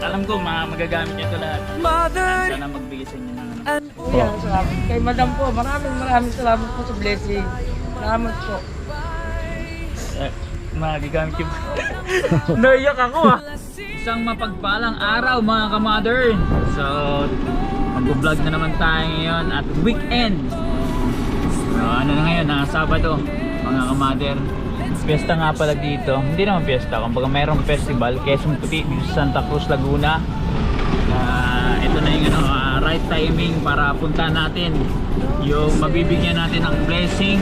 alam ko magagamit niya ito lahat. Sana magbigay sa inyo ng Yan, salamat. Kay Madam po, maraming salamat po sa blessing. Salamat po. magagamit yung naiyak ako Isang mapagpalang araw mga ka-mother. So mag-vlog na naman tayo ngayon at weekend. So ano na ngayon, Sabado mga ka-mother. Fiesta nga pala dito. Hindi naman fiesta, kumbaga mayroong festival, Quezon Puti, Santa Cruz, Laguna. Ito na yung right timing para punta natin yung mabibigyan natin ng blessing.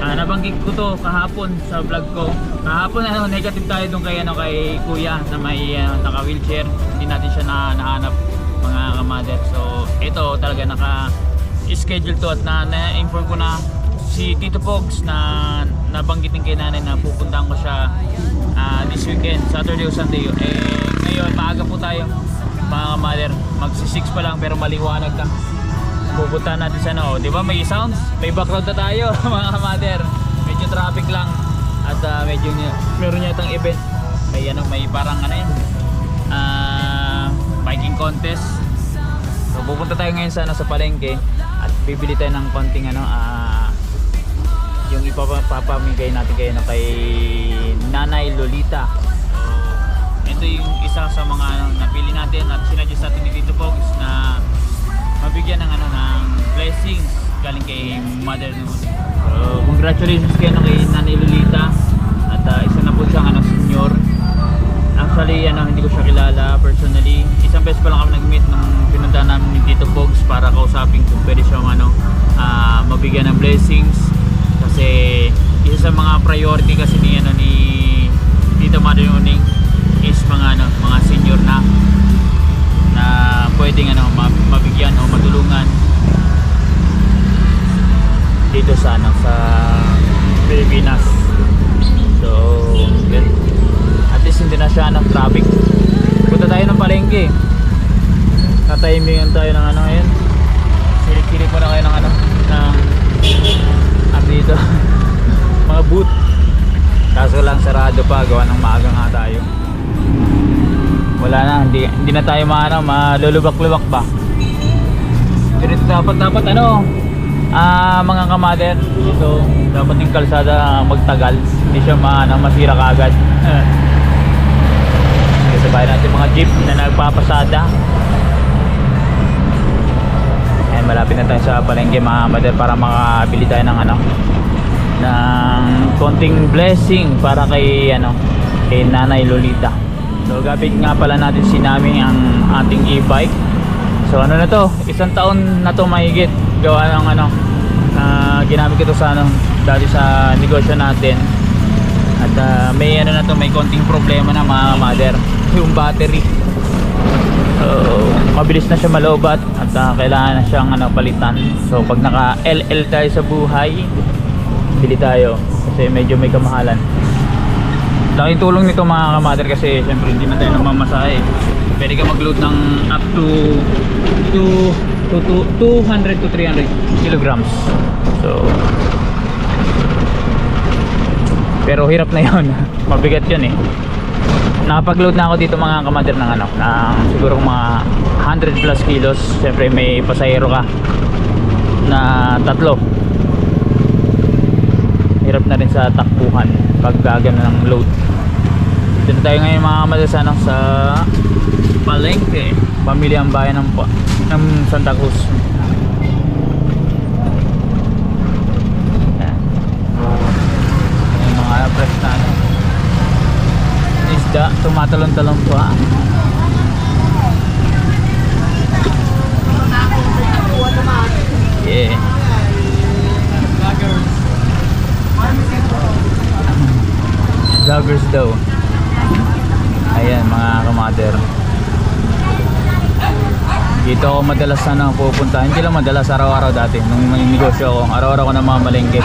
Nabanggit ko to kahapon sa vlog ko. Kahapon negative tayo doon kay kuya na may naka-wheelchair. Hindi natin siya nahanap mga ka-mother. So ito talaga naka-schedule to at na-inform ko na si Tito Pogs na nabanggitin kay nanay na pupuntahan ko siya this weekend, Saturday o Sunday. Ngayon maaga po tayo mga ka-mother, magsi-6 pa lang pero maliwanag na. Pupuntahan natin sa di ba may sounds? May background na tayo mga ka-mother. Medyo traffic lang at medyo meron niya itong event. May parang biking contest. So pupunta tayo ngayon sa palengke at bibili tayo ng konting yung ipapamigay natin kay Nanay Lolita. Ito yung isa sa mga napili natin at sinadjust natin ni Tito Pogs na mabigyan ng ng blessings galing kay Mother Noon. So congratulations kay Nanay Lolita at isa na po siyang senior. Actually hindi ko siya kilala personally. Isang beses pa lang kami nag-meet nung pinunta namin ni Tito Pogs para kausapin kung pwede siya mabigyan ng blessings. Kasi isa sa mga priority kasi ni Tito Mother Uning is mga senior na pwedeng mabigyan o matulungan dito sa Pilipinas. So at least hindi na siya ng traffic. Punta tayo ng palengke. Tatimingan tayo ng ngayon. Silik-silik muna kayo ng dito mga booth. Kaso lang sarado pa, gawa ng maaga nga tayo. Wala na, hindi na tayo malulubak-lubak ba. Pero ito dapat mga ka-mother, ito dapat yung kalsada magtagal, hindi siya masira kaagad. Sabay natin mga jeep na nagpapasada. Ayan, malapit na tayo sa palengke mga ka-mother para makabili tayo ng ng konting blessing para kay Nanay Lolita. So gabit nga pala natin sinaming ang ating e-bike. So na to, isang taon na to mahigit gawa ng ginamit ko to sa dati sa negosyo natin. At may may konting problema na mga mother, yung battery. So mabilis na siya malobat at kailangan na siyang palitan. So pag naka LL tayo sa buhay, bili tayo kasi medyo may kamahalan. Laking tulong nito mga ka-mother kasi syempre hindi na tayo namamasahe. Pwede ka mag-load ng up to 200 to 300 kilograms. So pero hirap na yun. Mabigat yun nakapag-load na ako dito mga ka-mother ng siguro mga 100 plus kilos. Syempre may pasahero ka na 3. Hirap na rin sa takbuhan pag gagana ng load. Dito tayo ngayon mga madasana sa palengke, pamilyang bayan ng Santa Cruz. Ayan mga fresh na isda, tumatalon-talon pa. Yeah. Vloggers daw. Ayan mga ka-mother. Dito ako madalas pupunta. Hindi lang madalas, araw-araw dati. Nung may negosyo ako, araw-araw ko namamalengke.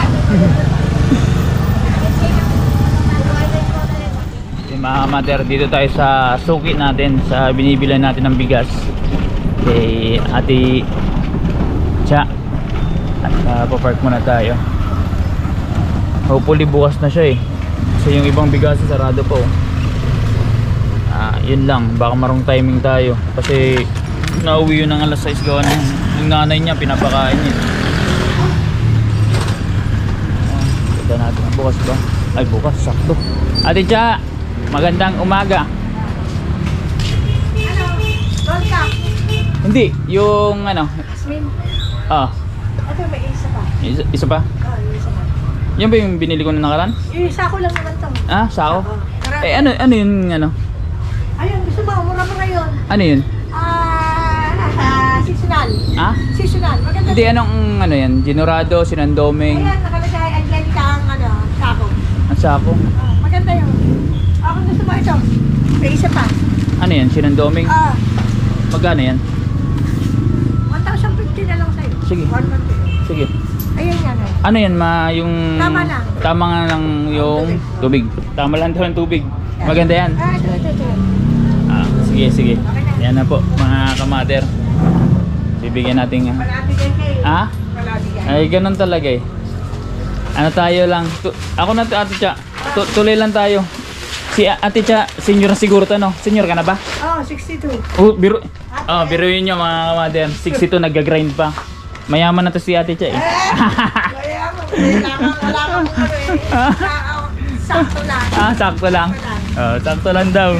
Mga ka-mother, dito tayo sa suki natin, sa binibilan natin ng bigas kay Ate Cha. At papark muna tayo. Hopefully bukas na siya kasi yung ibang bigas sarado po. Yun lang, baka marong timing tayo kasi nauwi yun ng alas 6 gawa ng nanay niya, pinapakain niya. Ganda natin, bukas ba? Ay bukas, sakto. Ate Cha, magandang umaga. Hindi, yung ano. Jasmine. Ito may isa pa. Isa pa? Isa pa. Yan ba yung binili ko na nakaraan? Yung isa ko lang naman to. Sako? Marami. Ano yun ano? Ayun, gusto mo, mura pa ngayon. Ano yun? Seasonal. Seasonal. Maganda. Hindi, anong ano yan? Ginorado, Sinandoming. Ayan, nakalagay, Angelica ang sako. Ang sako? Maganda yun. Ako gusto mo ito. May isa pa. Ano yan? Sinandoming? Magkano yan? 1,050 na lang sa'yo. Sige. 1,050. Sige. Ayun yan. Ano yan yung... Tama lang. Tama nga lang yung tubig. Tama lang daw ang tubig. Maganda yan. Ito. Sige. Yan na po mga kamader. Bibigyan natin Malati din kayo. Malati yan. Ay ganun talaga eh. Ano tayo lang. Ako na Ate Cha. Tuloy lang tayo. Si Ate Cha, senior na siguro to, no? Senior ka na ba? 62. Biruin nyo mga kamader. 62 nag-grind pa. Mayaman na to si Ate Cha eh. Kaya mo, wala kang sakto lang. Sakto lang. Sakto lang daw.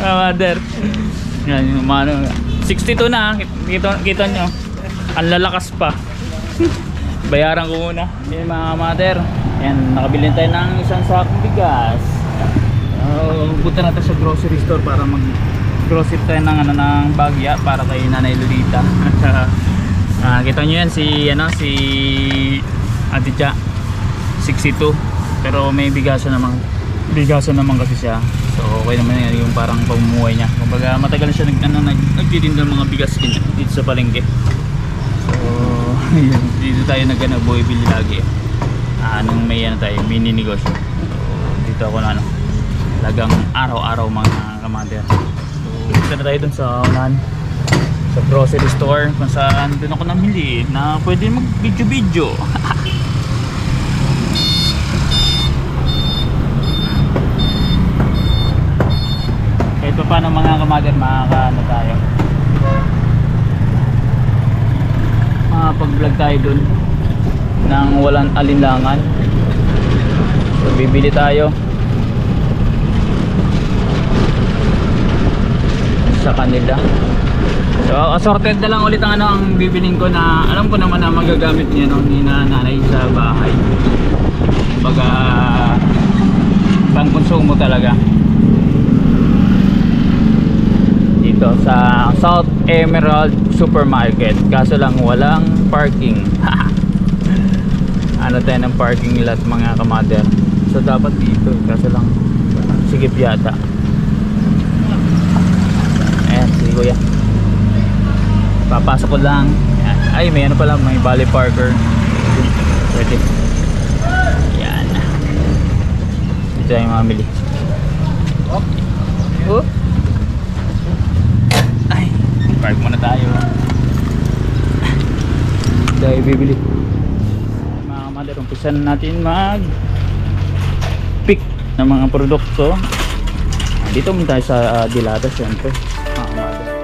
Kamader. Yan yung mga 62 na. Kita nyo. Ang lalakas pa. Bayaran ko muna. Yan mga kamader. Yan, nakabili tayo ng isang sakong bigas. Punta natin sa grocery store para mag-grocery tayo ng bagya para kay Nanay Lolita. Kita nyo yan si Ate Cha 62 pero may bigasan naman kasi siya, so okay naman yan yung parang pamumuhay niya. Kumbaga matagal na siya nagtitinda ng mga bigas dito sa palengke, so yun, dito tayo bumibili lagi nung may tayo mini negosyo. So dito ako na talagang araw-araw mga kamader. So dito na tayo dun sa unahan sa grocery store kung saan doon ako namili na pwede mag video kahit pa paano mga kamader makakaano tayo, makapag vlog tayo doon nang walang alinlangan. So bibili tayo sa kanila. So assorted na lang ulit ang bibiling ko na alam ko naman na magagamit niya ni nanay sa bahay. Kumbaga pang konsumo talaga. Dito sa South Emerald Supermarket. Kaso lang walang parking. Ano tayo ng parking lot mga kamader. So dapat dito. Kaso lang sigip yata. Ayan si kuya. Papasok ko lang. Ayan. Ay may ano pala, may Valley Parker. Pwede. Ayan. Dito tayo mamili. Ay, park muna tayo. Dahil bibili. Mga kamader, umpisan natin mag pick ng mga produkto. Dito muna tayo sa Dilata syempre. Mga kamader.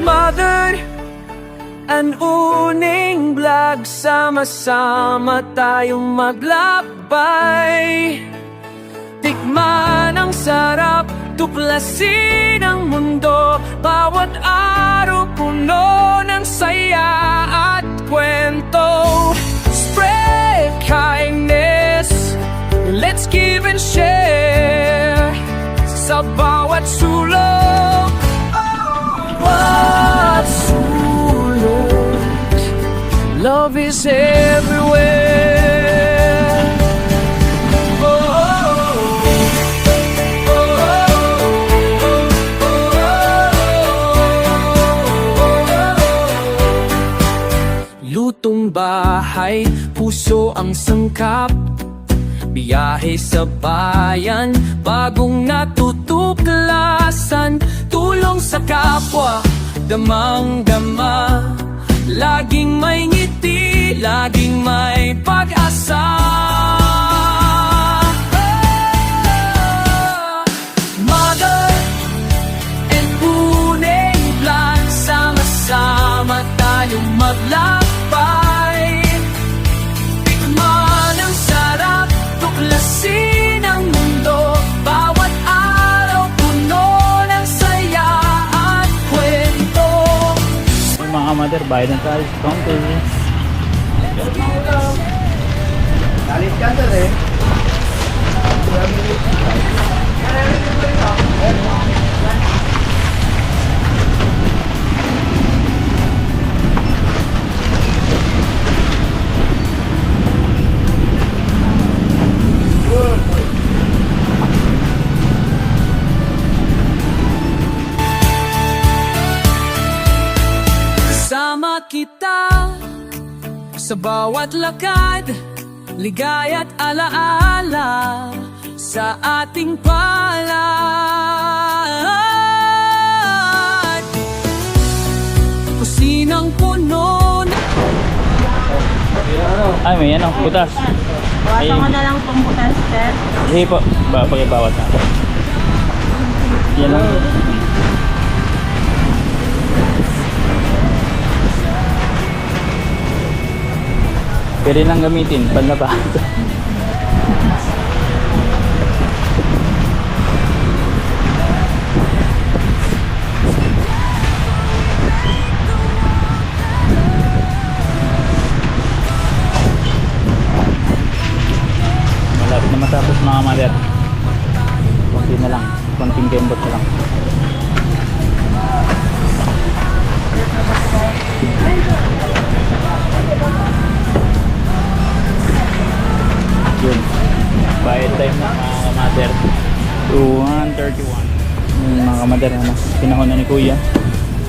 Mother, an uning vlog, sama-sama tayong maglakbay. Tikman ang sarap, tuklasin ang mundo. Bawat araw puno ng saya at kwento. Spread kindness, let's give and share. Sa bawat sulok, bawat sulok, love is everywhere. Lutong bahay, puso ang sangkap. Biyahe sa bayan, bagong natutuklasan. Tulong sa kapwa, damang-dama. Laging may ngiti, laging may pag bansa. Mother and Pune Vlog, sama-sama tayong maglakbay. Tikman ang sarap, tuklasin ang mundo. Bawat araw puno ng saya at kwento. Mga mother, bayad na tayo sa counter. Galit ka sir eh. Kasama kita sa bawat lakad, ligaya't alaala sa ating palad. Kusinang puno na Ay, may ano, butas. Bawasan ko na lang itong butas, sir. Sige po, pagibawat na. Yan lang. Pwede nang gamitin, panlaba. Malapit na matapos mga mother. Konti na lang, konting kembot na lang. Yun, bayad time na mga mother. 231 yung mga mother, ano, pinahon na ni kuya.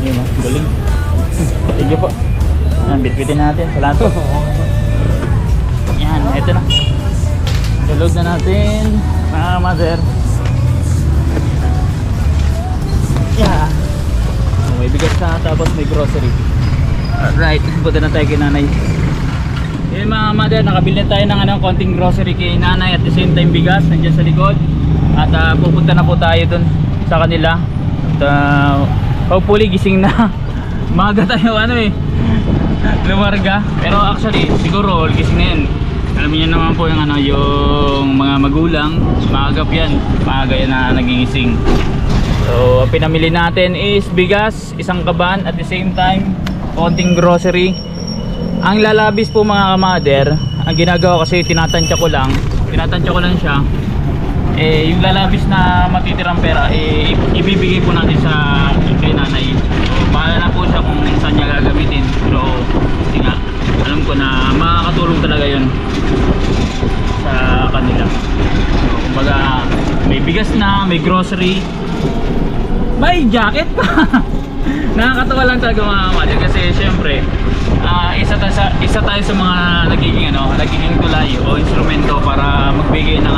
Yun, galing. Thank you po. Yan, bitbitin natin sa lato. Yan, eto na. Tulog na natin mga mother. Yeah. May bigas na, tapos may grocery. Alright, punta na tayo kay nanay. Yun mga mother, nakabili na tayo ng konting grocery kay nanay, at the same time bigas nandiyan sa likod. At pupunta na po tayo dun sa kanila. At hopefully gising na. Maga tayo lumarga. Pero actually siguro gising na yan. Alam niyo naman po yung yung mga magulang, maagap yan. Maaga yan na nagigising. So pinamili natin is bigas, isang kaban, at the same time konting grocery. Ang lalabis po mga kamader, ang ginagawa kasi tinatansya ko lang siya. Yung lalabis na matitirang pera, ibibigay po natin sa kay nanay. So, bahala na po siya kung saan niya gagamitin. Pero kasi nga, alam ko na makakatulong talaga yun sa kanila. So, kumbaga, may bigas na, may grocery, may jacket pa. Nakakatawa lang talaga mga kamader kasi syempre isa tayo sa mga nagiging tulay o instrumento para magbigay ng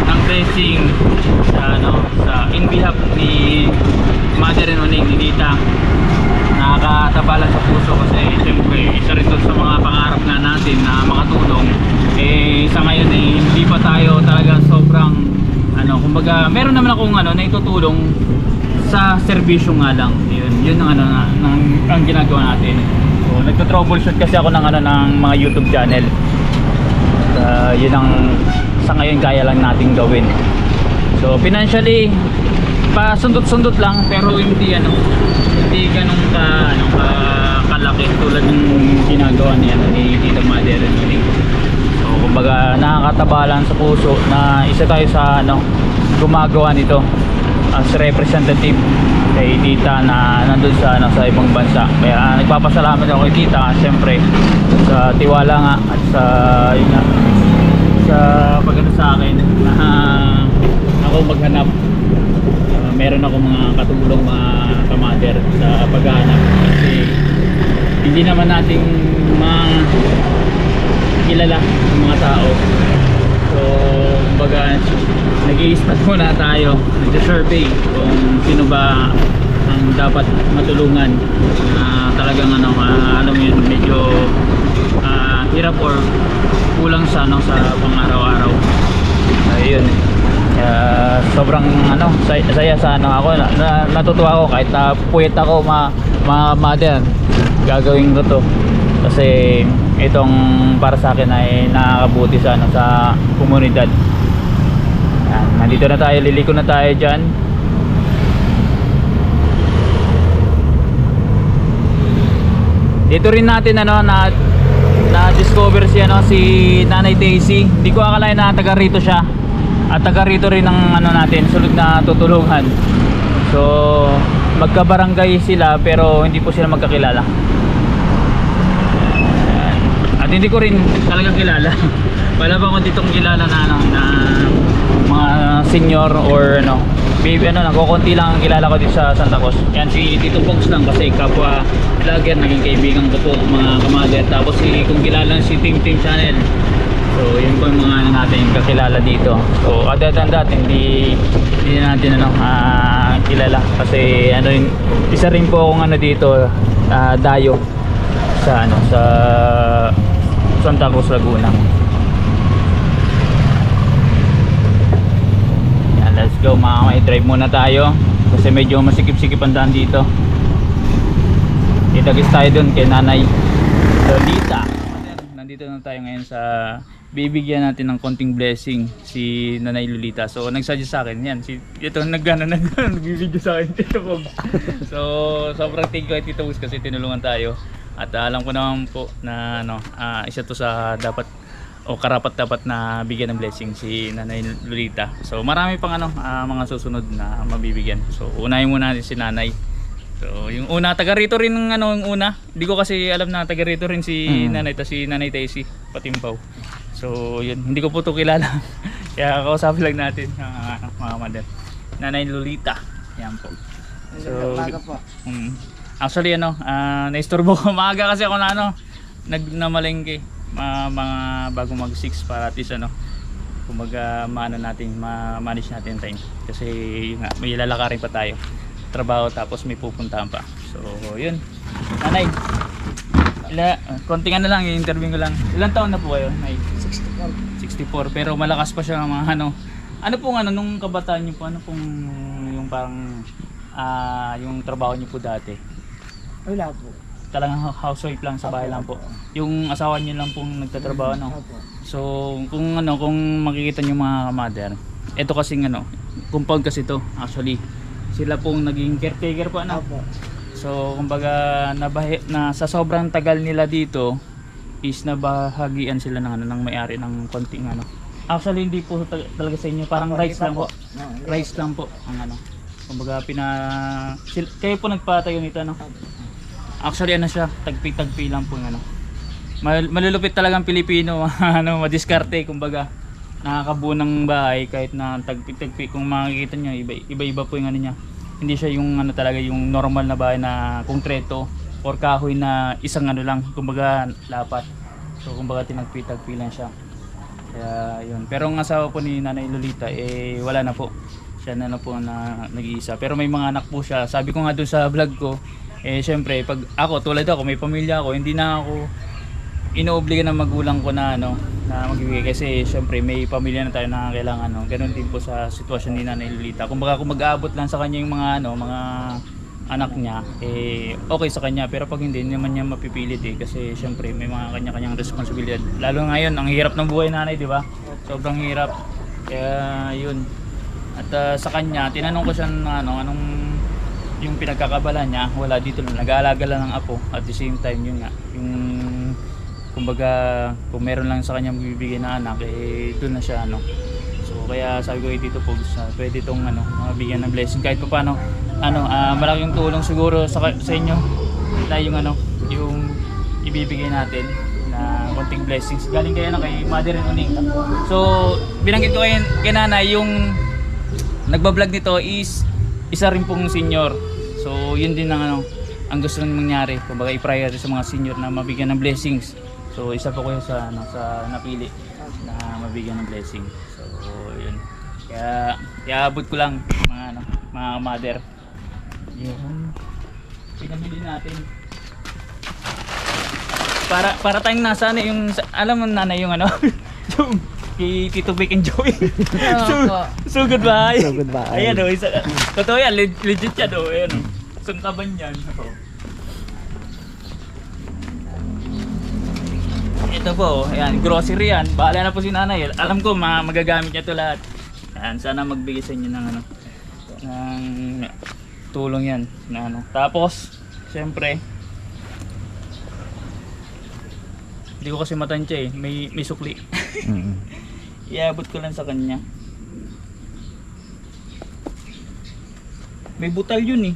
ng blessing sa in behalf ni Mother and Oning, ni Nita. Nakakatabalan sa puso kasi syempre isa rin doon sa mga pangarap na natin na makatulong. Sa ngayon hindi pa tayo talaga sobrang kumbaga meron naman akong naitutulong sa serbisyo nga lang. Yun ang ginagawa natin. So, nagto-troubleshoot kasi ako ng mga YouTube channel. Yun ang sa ngayon kaya lang nating gawin. So financially pasundot-sundot lang, pero hindi ganun kalaki tulad ng ginagawa ni Tita Mother. So kumbaga nakakatabalan sa puso na isa tayo sa gumagawa nito as representative kay Tita na nandun sa ibang bansa. Kaya nagpapasalamat ako kay Tita siyempre sa tiwala nga at sa sa pagano sa akin na ako maghanap. Meron ako mga katulong mga kamader sa paghahanap kasi hindi naman nating kilala ng mga tao. So kumbaga nag-i-start muna tayo, nag-survey kung sino ba ang dapat matulungan na talagang alam mo yun, medyo hirap or kulang sa ano sa pang-araw-araw. Ayun. Kaya sobrang ano saya sa ano ako natutuwa ako kahit na puyat ako mga mother gagawin ko to kasi itong para sa akin ay nakakabuti sa ano sa komunidad. Yan, nandito na tayo, liliko na tayo diyan. Dito rin natin ano na discover si ano si Nanay Daisy. Hindi ko akalain na taga rito siya. At taga rito rin ang ano natin, sulod na tutulungan. So, magkabarangay sila pero hindi po sila magkakilala. At hindi ko rin talagang kilala. Wala ba akong ditong kilala na ano na mga senior or ano. Maybe ano, nagkokonti lang ang kilala ko dito sa Santa Cruz. Yan si Tito Fox lang kasi kapwa vlogger, naging kaibigan ko po mga kamader. Tapos kung kilala si Tim Channel. So yun po yung mga ano natin kakilala dito. So other than that, hindi natin ano kilala kasi ano yun, isa rin po akong ano dito dayo sa ano sa Santa Cruz, Laguna. Let's go mga may drive muna tayo kasi medyo masikip-sikip ang daan dito. Itagis tayo dun kay Nanay Lolita. Nandito na tayo ngayon sa bibigyan natin ng konting blessing si Nanay Lolita. So nagsuggest sa akin yan ito nagbibideo sa akin Tito Bob. So sobrang thank you kay Tito Bob kasi tinulungan tayo at alam ko naman po na ano isa to sa dapat o karapat-dapat na bigyan ng blessing si Nanay Lolita. So marami pang ano mga susunod na mabibigyan. So unahin muna natin si Nanay. So yung una taga rito rin ng ano yung una. Hindi ko kasi alam na taga rito rin si Nanay ta si Nanay Daisy Patimpaw. So yun, hindi ko po to kilala. Kaya kausapin lang natin mga mother. Nanay Lolita. Yan po. So actually ano naistorbo ko maaga kasi ako na ano nagnamalengke. Mga bago mag 6 para at least ano kumaga maano natin ma-manage natin time kasi yun nga may lalakarin pa tayo trabaho tapos may pupuntahan pa. So yun Nanay konting ano lang yung interview ko lang. Ilang taon na po kayo? Nay? 64 pero malakas pa siya ng mga ano pong ano nung kabataan niyo po ano pong yung parang yung trabaho niyo po dati? Wala po. Talagang housewife lang sa bahay lang po. Yung asawa niyo lang pong nagtatrabaho no. So kung ano kung makikita niyo mga mother, ito kasi ano, compound kasi to actually. Sila pong naging caretaker po ano. So kumbaga na sa sobrang tagal nila dito is nabahagian sila ng ano ng may-ari ng konting ano. Actually hindi po talaga sa inyo, parang rights lang po. Rights lang po ang ano. Kumbaga kayo po nagpatayo nito no. Actually ano siya, tagpi lang po yung ano. Malulupit talagang Pilipino, ano, madiskarte kumbaga. Nakakabuo ng bahay kahit na tagpi kung makikita niyo iba-iba po yung ano niya. Hindi siya yung ano talaga yung normal na bahay na konkreto or kahoy na isang ano lang, kumbaga lapat. So kumbaga tinagpi lang siya. Kaya yun. Pero ang asawa po ni Nanay Lolita wala na po. Siya na po na nag-iisa. Pero may mga anak po siya. Sabi ko nga doon sa vlog ko, syempre pag ako tulad ako may pamilya ako, hindi na ako inoobliga ng magulang ko na ano na magbibigay kasi syempre may pamilya na tayo na kailangan ano. Ganoon din po sa sitwasyon ni Nanay Lolita. Kumbaga kung mag-aabot lang sa kanya yung mga ano, mga anak niya okay sa kanya, pero pag hindi naman niya mapipilit kasi syempre may mga kanya-kanyang responsibilidad. Lalo ngayon ang hirap ng buhay nanay, di ba? Sobrang hirap. Kaya yun. At sa kanya tinanong ko siya anong yung pinagkakabala niya, wala dito lang, nag-aalaga lang ng apo at the same time yun nga, yung kumbaga kung meron lang sa kanya magbibigay na anak, doon na siya ano. So kaya sabi ko dito po, pwede itong ano, mabigyan ng blessing kahit pa paano, malaking tulong siguro sa inyo na yung ano, yung ibibigay natin na konting blessings galing kayo kay Mother and Uning. So binanggit ko kay nanay, yung nagbablog nito is isa rin pong senior. So yun din ang ang gusto nang mangyari, kumbaga i-priority sa mga senior na mabigyan ng blessings. So isa po kayo sa sa napili na mabigyan ng blessing. So yun. Kaya iabot ko lang mga mother. Yun. Pinamili natin. Para tayong nasa yung alam mo nanay yung Yung kay Tito Vic and Joey. Opo. So goodbye. So goodbye. Ayan o, totoo yan, legit yan o. Ayan o, suntaban yan. Ito po, ayan, grocery yan. Bahala na po si nanay. Alam ko, magagamit niya ito lahat. Ayan, sana magbigay sa inyo ng ng tulong yan. Na, Tapos, syempre, hindi ko kasi matansya eh. May sukli. Iabot ko lang sa kanya. May butal yun eh.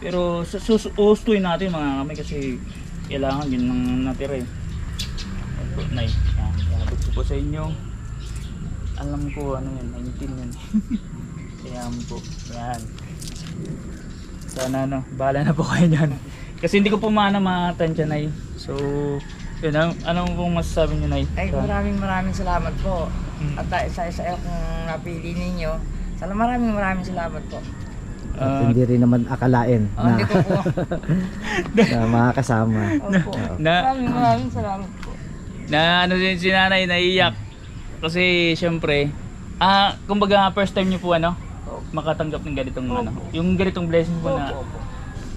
Pero susustuin natin mga kamay kasi kailangan yun nang natira eh. Nay, iabot ko po sa inyo. Alam ko ano yun, 19 yun. Kaya po, yan. Sana bahala na po kayo dyan. Kasi hindi ko po matansya Nay. So, yun, anong pong masasabi nyo Nay? Ay, maraming salamat po. At isa-isa kung napili ninyo. Sana maraming salamat po. At hindi rin naman akalain Hindi ko po. na makakasama. Opo. Maraming salamat po. Na ano din si nanay naiiyak. Kasi syempre, kumbaga first time niyo po makatanggap ng ganitong yung ganitong blessing po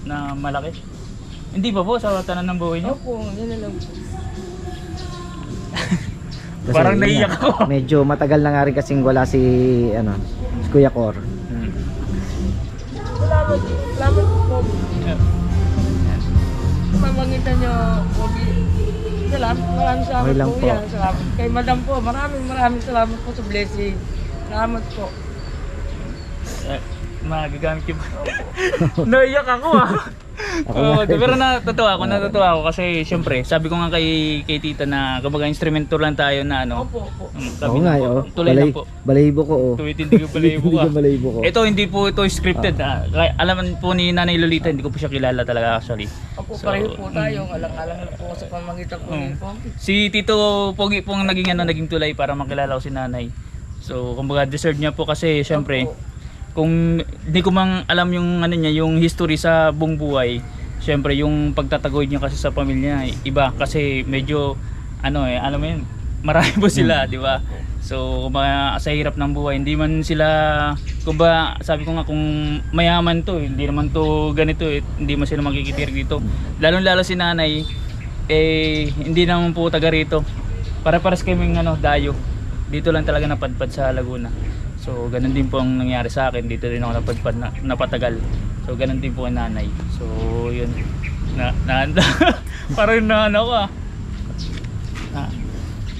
na malaki. Hindi pa po sa tanan ng buhay niyo. Opo, yun na lang po. Kasi Parang yun naiyak nga, ako. Medyo matagal na nga rin kasing wala si Kuya Cor. Salamat po. Mamangitan niyo po. Maraming salamat Okay lang po. po. Yan, salamat. Kay Madam po, maraming salamat po sa blessing. Salamat po. Magagamit yung naiyak ako pero natutuwa ako kasi syempre sabi ko nga kay tita na kumbaga instrumento lang tayo na Opo. sabi Oo nga, ko, tuloy lang po. Balahibo ko, Tuwitindi ko balahibo ka. Balahibo ko. Ito hindi po ito scripted. Alam po ni Nanay Lolita, hindi ko po siya kilala talaga actually. Opo, pareho po tayo. Alang-alang na po sa pamagitan po ni Pogi. Si Tito Pogi pong naging tulay para makilala ko si Nanay. So kumbaga deserve niya po kasi syempre kung hindi ko mang alam yung yung history sa buong buhay, syempre yung pagtatagoy niya kasi sa pamilya iba kasi medyo alam mo yun, marami po sila, di ba? So kumbaga sa hirap ng buhay, hindi man sila kumbaga sabi ko nga kung mayaman to, hindi naman to ganito hindi man sila makikitir dito. Lalo si nanay hindi naman po taga rito. Para-paras kaming dayo. Dito lang talaga napadpad sa Laguna. So ganun din po ang nangyari sa akin, dito rin ako napadpad na napatagal. So ganun din po ang nanay. So yun. Parang ako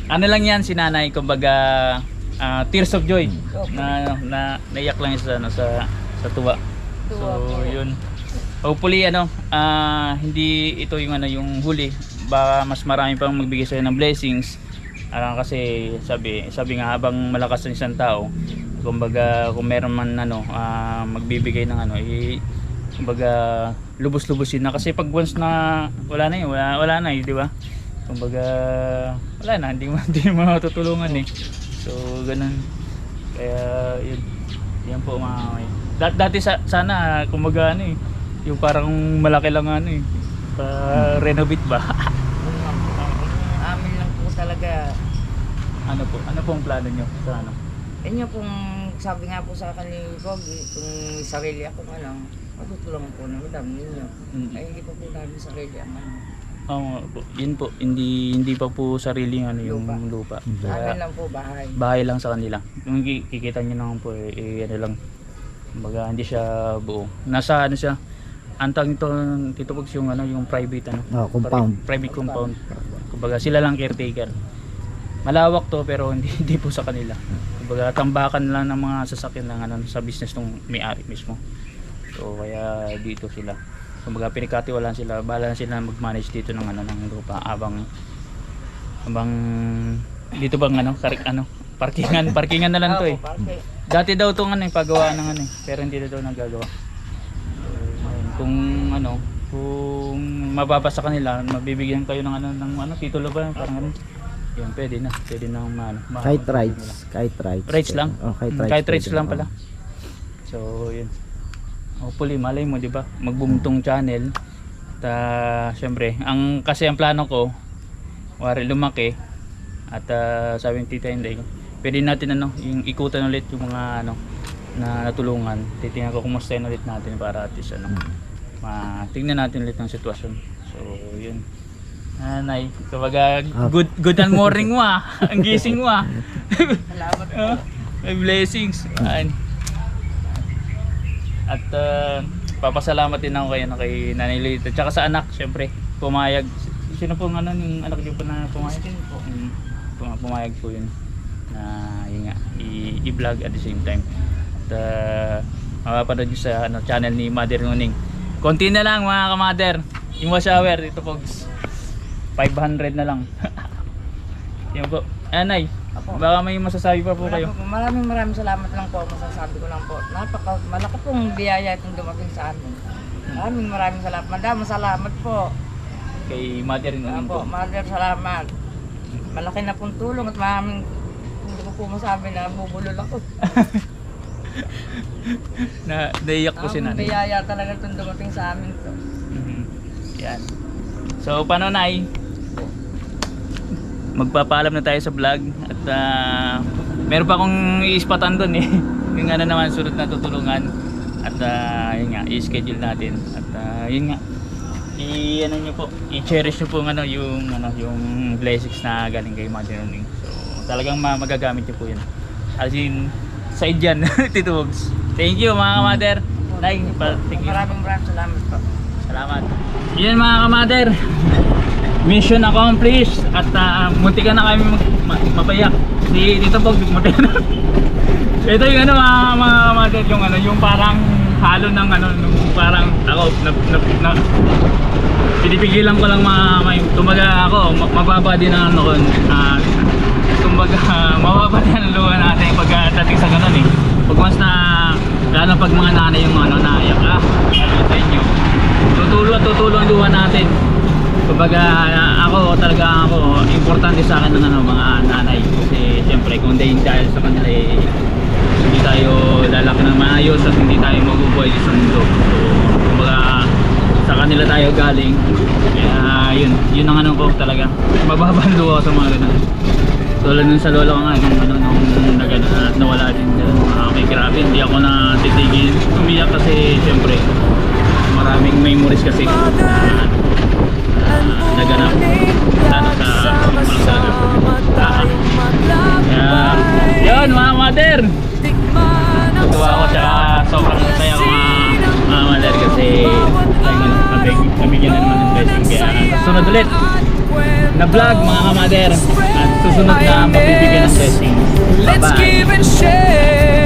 ano lang yan si nanay, kumbaga tears of joy na naiyak lang sa tuwa. So yun. Hopefully hindi ito yung yung huli. Baka mas marami pang magbigay sa'yo ng blessings. Kasi sabi nga habang malakas ang isang tao, kumbaga kung meron man magbibigay ng kumbaga lubos-lubosin na kasi pag once na wala na di ba? Kumbaga wala na, hindi mo matutulungan so ganun, kaya yan po mga dati sana kumbaga yung parang malaki lang renovate ba. Amin lang po talaga. Ano po ang plano nyo sa Inyo pong sabi nga po sa akin ni Pogi, kung sarili ako matutulungan po ng madam ninyo. Ay hindi pa po namin sarili ang yun po, hindi pa po sariling yung lupa. Amin lang po bahay. Bahay lang sa kanila. Yung kikita nyo naman po lang. Kumbaga hindi siya buo. Nasa siya. Antang ito Tito Pogs yung yung private compound. Private compound. Kumbaga sila lang caretaker. Malawak to pero hindi po sa kanila. Kumbaga tambakan lang ng mga sasakyan ng sa business ng may-ari mismo. So kaya dito sila. Kumbaga pinagkatiwalaan sila, bahala sila mag-manage dito ng ng lupa habang dito bang parkingan na lang to Dati daw tong pagawa ng pero hindi na daw nagagawa. So, kung mababasa kanila, mabibigyan kayo ng titulo ba parang yun, pwede na Kahit rights lang. Kahit rights lang pala. So yun, hopefully malay mo, di ba, mag-boom tong channel. At syempre kasi ang plano ko lumaki, At sabi ng Tita Inday, pwede natin yung ikutan ulit yung mga na natulungan. Titingnan ko kumustahin ulit natin para at least tingnan natin ulit ang sitwasyon. So yun. Nay, kumbaga good ang morning mo ang gising mo Salamat po. may blessings. At papasalamat din ako kay Nanay Lita tsaka sa anak, syempre pumayag. Sino po yung anak niyo po na pumayag? Po. Pumayag po yun na yun nga i-vlog at the same time. At mapapanood nyo sa channel ni Mother Nuning. Konti na lang mga ka-mother, yung wash hour dito po 500 na lang. Yan po. Nay, baka may masasabi pa po Wala kayo. po. Maraming salamat lang po. Masasabi ko lang po. Malaki pong biyaya itong dumating sa amin. Maraming salamat. Madam, salamat po. Kay Mother Nuning po. Mother, salamat. Malaki na pong tulong at maraming hindi ko po masabi na bubulol ako. Naiyak po si Nanay. Biyaya talaga itong dumating sa amin to. Yan. So paano, Nay? Magpapaalam na tayo sa vlog at meron pa akong i-spatan doon yung naman sunod na tutulungan at yun nga i-schedule natin at yun nga i-cherish nyo po yung blessings na galing kay Mother Nuning. So talagang magagamit nyo po yun as in side yan. Tito Wogs, thank you mga ka-mother. Nay, thank you. Maraming salamat po. Salamat. Yan mga ka-mother, mission accomplished at munti ka na kami mapayak. Si Tito Bog, munti na. Ito yung mga ka-mother, yung parang halo ng nung parang ako pinipigilan ko lang tumaga ako mababa din ang mababa din ang luha natin pagdating sa ganun pag once na lalo pag mga nanay yung naiyak sa inyo tutulo ang luha natin. Kumbaga ako importante sa akin ng mga nanay kasi siyempre kung dahil sa kanila hindi tayo lalaki ng maayos at hindi tayo mabubuhay sa mundo. So kumbaga sa kanila tayo galing kaya yun ang ko talaga mababang luha sa mga ganun. Tulad nun sa lolo ko nga nung nawala din okay, grabe, hindi ako na titigil umiyak kasi siyempre maraming memories kasi naganap sana sa yun mga mother, tuwa ako siya, sobrang saya ko mga mother kasi nabigyan na naman ng blessing kaya susunod ulit na vlog mga mother at susunod na mabibigyan ng blessing. Let's Bye-bye. give and share.